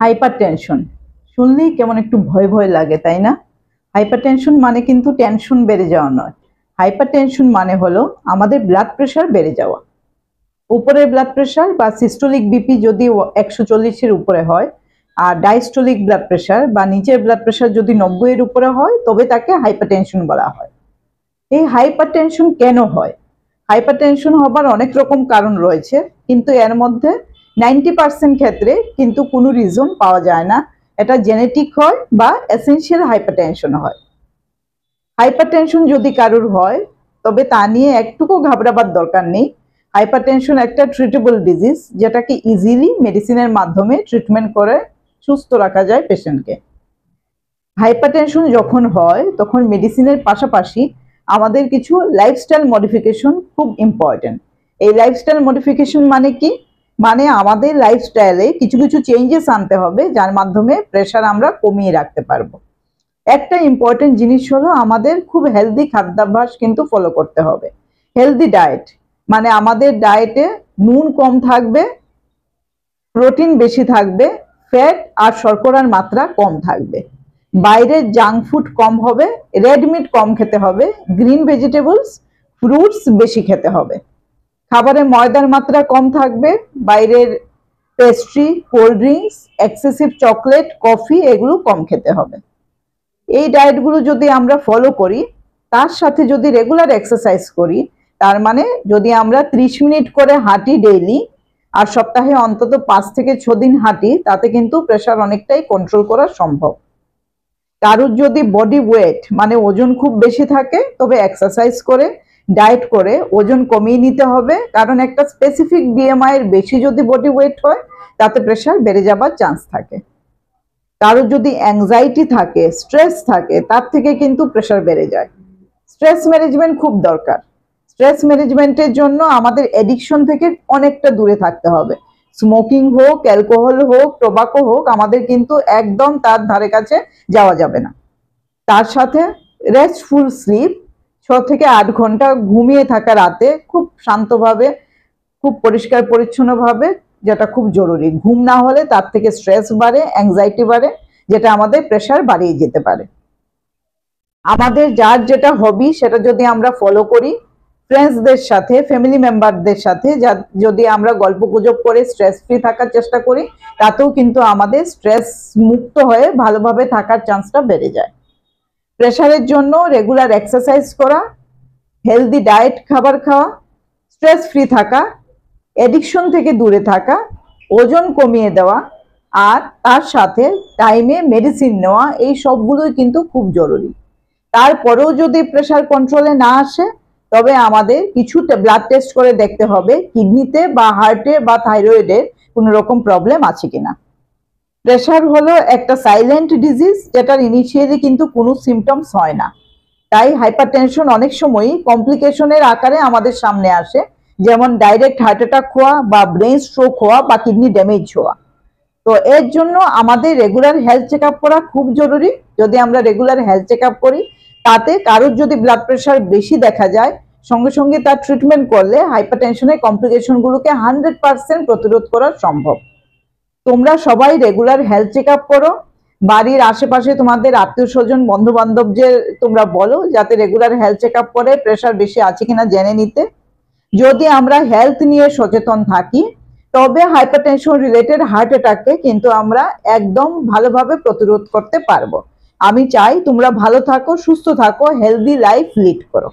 Hypertension শুনলেই কেমন একটু ভয় ভয় লাগে, তাই না? হাইপারটেনশন মানে কিন্তু টেনশন বেড়ে যাওয়া নয়। হাইপারটেনশন মানে হলো আমাদের ব্লাড প্রেশার বেড়ে যাওয়া। উপরের ব্লাড প্রেশার বা সিস্টোলিক বিপি যদি 140-এর উপরে হয়, আর ডায়াস্টোলিক ব্লাড প্রেশার বা নিচের ব্লাড প্রেশার যদি 90-এর উপরে হয়, তবে তাকে হাইপারটেনশন বলা হয়। এই হাইপারটেনশন কেন হয়? হাইপারটেনশন হবার অনেক রকম কারণ রয়েছে, কিন্তু এর মধ্যে 90% ক্ষেত্রে কিন্তু কোনো রিজন পাওয়া যায় না। এটা জেনেটিক হয় বা এসেনশিয়াল হাইপারটেনশন হয়। হাইপারটেনশন যদি কারোর হয়, তবে তা নিয়ে একটুকু ঘাবড়াবার দরকার নেই। হাইপারটেনশন একটা ট্রিটেবল ডিজিজ, যেটাকে ইজিলি মেডিসিনের মাধ্যমে ট্রিটমেন্ট করে সুস্থ রাখা যায় পেশেন্টকে। হাইপারটেনশন যখন হয়, তখন মেডিসিনের পাশাপাশি আমাদের কিছু লাইফস্টাইল মডিফিকেশন খুব ইম্পর্টেন্ট। এই লাইফস্টাইল মডিফিকেশন মানে কি? মানে আমাদের লাইফস্টাইলে কিছু কিছু চেঞ্জেস আনতে হবে, যার মাধ্যমে প্রেশার আমরা কমিয়ে রাখতে পারবো। একটা ইম্পর্টেন্ট জিনিস হলো আমাদের খুব হেলদি খাদ্যাভ্যাস কিন্তু ফলো করতে হবে। হেলদি ডায়েট মানে আমাদের ডায়েটে নুন কম থাকবে, প্রোটিন বেশি থাকবে, ফ্যাট আর শর্করার মাত্রা কম থাকবে। বাইরের জাঙ্ক ফুড কম হবে, রেড মিট কম খেতে হবে, গ্রিন ভেজিটেবলস ফ্রুটস বেশি খেতে হবে। খাবারে ময়দার মাত্রা কম থাকবে, বাইরের pastry, cold drinks, excessive chocolate, coffee এগুলো কম খেতে হবে। এই ডায়েটগুলো যদি আমরা ফলো করি, তার সাথে যদি রেগুলার এক্সারসাইজ করি, তার মানে যদি আমরা 30 মিনিট করে হাঁটি ডেইলি, আর সপ্তাহে অন্তত 5 থেকে 6 দিন হাঁটি, তাতে কিন্তু প্রেশার অনেকটাই কন্ট্রোল করা সম্ভব। কারোর যদি বডি ওয়েট মানে ওজন খুব বেশি থাকে, তবে এক্সারসাইজ করে ডায়েট করে ওজন কমিয়ে নিতে হবে, কারণ একটা স্পেসিফিক বিএমআই এর বেশি যদি বডি ওয়েট হয়, তাতে প্রেশার বেড়ে যাবার চান্স থাকে। কারোর যদি অ্যাংজাইটি থাকে, স্ট্রেস থাকে, তার থেকে কিন্তু প্রেশার বেড়ে যায়। স্ট্রেস ম্যানেজমেন্ট খুব দরকার। স্ট্রেস ম্যানেজমেন্টের জন্য আমাদের এডিকশন থেকে অনেকটা দূরে থাকতে হবে। স্মোকিং হোক, অ্যালকোহল হোক, টোবাকো হোক, আমাদের কিন্তু একদম তার ধারে কাছে যাওয়া যাবে না। তার সাথে রেস্টফুল স্লিপ, 6 থেকে 8 ঘন্টা ঘুমিয়ে থাকা রাতে খুব শান্তভাবে, খুব পরিষ্কার পরিচ্ছন্নভাবে, যেটা খুব জরুরি। ঘুম না হলে তার থেকে স্ট্রেস বাড়ে, অ্যাংজাইটি বাড়ে, যেটা আমাদের প্রেশার বাড়িয়ে যেতে পারে। আমাদের যার যেটা হবি সেটা যদি আমরা ফলো করি, ফ্রেন্ডসদের সাথে, ফ্যামিলি মেম্বারদের সাথে যদি আমরা গল্প গুজব করে স্ট্রেস ফ্রি থাকার চেষ্টা করি, তাতেও কিন্তু আমাদের স্ট্রেস মুক্ত হয়ে ভালোভাবে থাকার চান্সটা বেড়ে যায়। প্রেশারের জন্য রেগুলার এক্সারসাইজ করা, হেলদি ডায়েট খাবার খাওয়া, স্ট্রেস ফ্রি থাকা, এডিকশন থেকে দূরে থাকা, ওজন কমিয়ে দেওয়া, আর তার সাথে টাইমে মেডিসিন নেওয়া, এই সবগুলোই কিন্তু খুব জরুরি। তারপরেও যদি প্রেশার কন্ট্রোলে না আসে, তবে আমাদের কিছু ব্লাড টেস্ট করে দেখতে হবে কিডনিতে বা হার্টে বা থাইরয়েডে কোনো রকম প্রবলেম আছে কিনা। প্রেশার হলো একটা সাইলেন্ট ডিজিজ, যেটার ইনিশিয়ালি কিন্তু কোনো সিমটমস হয় না। তাই হাইপারটেনশন অনেক সময়ই কমপ্লিকেশনের আকারে আমাদের সামনে আসে, যেমন ডাইরেক্ট হার্ট অ্যাটাক হওয়া বা ব্রেন স্ট্রোক হওয়া বা কিডনি ড্যামেজ হওয়া। তো এর জন্য আমাদের রেগুলার হেলথ চেক আপ করা খুব জরুরি। যদি আমরা রেগুলার হেলথ চেক আপ করি, তাতে কারোর যদি ব্লাড প্রেশার বেশি দেখা যায়, সঙ্গে সঙ্গে তার ট্রিটমেন্ট করলে হাইপারটেনশনের কমপ্লিকেশনগুলোকে 100% প্রতিরোধ করা সম্ভব। তোমরা সবাই রেগুলার হেলথ চেক আপ করো। বাড়ির আশেপাশে তোমাদের আত্মীয় স্বজন, বন্ধু বান্ধব যে তোমরা বলো, যাতে রেগুলার হেলথ চেক আপ করে প্রেশার বেশি আছে কিনা জেনে নিতে। যদি আমরা হেলথ নিয়ে সচেতন থাকি, তবে হাইপারটেনশন রিলেটেড হার্ট অ্যাটাককে কিন্তু আমরা একদম ভালোভাবে প্রতিরোধ করতে পারবো। আমি চাই তোমরা ভালো থাকো, সুস্থ থাকো, হেলদি লাইফ লিড করো।